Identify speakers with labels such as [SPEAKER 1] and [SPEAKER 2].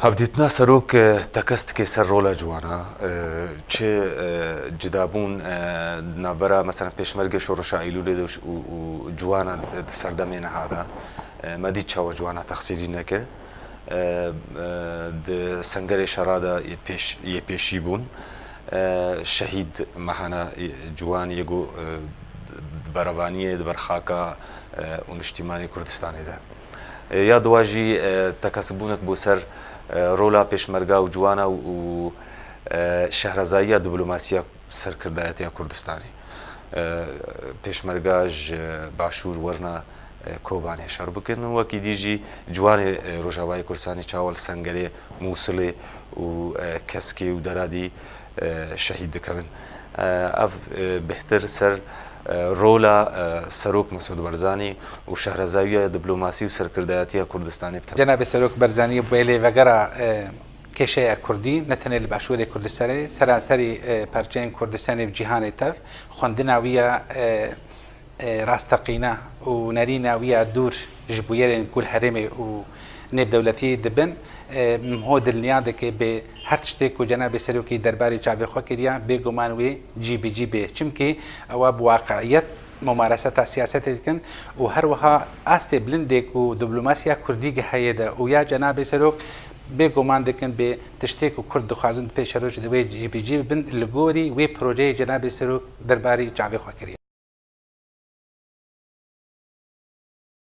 [SPEAKER 1] هەبدیتنا سەرۆک تەکەستکێ سەر ڕۆلە جوانە چ جدابوون نابەرە مەسەرەن پێشمەرگە شۆڕەشا ئیلولێ و جوانە سەردەمێنە هادا مەدی چاوە جوانە تەخسیری نەکرد سنگەرێ شەڕادا یە پێشی بوون شەهید مەهانە جوان یەگۆ بەرەوانیە بەرخاکە و نیشتیمانی کوردستانێدا یا دواژی تەکەسبوونت بۆ سەر ڕۆلا پێشمەرگا و جوانە و شەهرەزاییە دیبلۆماسیە سەرکردایەتیە کوردستانی پێشمەرگاژ باشوور وەرنە کۆبانێ شەڕ بکردن وەکی دیژی جوانی ڕۆژاوای کوردستانی چاوەڵ سەنگەرێ مووسڵێ و کەسکێ و دەرادی شەهید دەکەون ئەف بهتر سەر ڕۆلا سەرۆک مەسعود بەرزانی و شەهرەزاویە دیبلۆماسی و سەرکردایەتیە کوردستانی بتە
[SPEAKER 2] جەنابێ سەرۆک بەرزانی بۆ لێڤەگەرە کێشەیە کوردی نەتەنێ لە باشووری کوردستانی سەرانسەری پەرچەیەن کوردستانی جیهانی تەف خوێندناویە ڕاستەقینە و نەریناویە دوور ji bûyerên kul herêmê û nêvdewletiyê dibin hô dilniya dike bê her tiştê ku cenabê serokê derbarê çavê xwe kiriye bêguman wê cîbî cîbê çimkî ewa bi waqeiyet ممارستا سیاست dikin û her wiha astê bilindê ku diplomasiya Kurdî heye de û ya cenabê serok bêguman dikin bê tiştê ku Kurd dixwazin pêşeroj di wê cîbî cîb bin li gorî wê projeyê cenabê serok derbarê çavê xwe kiriye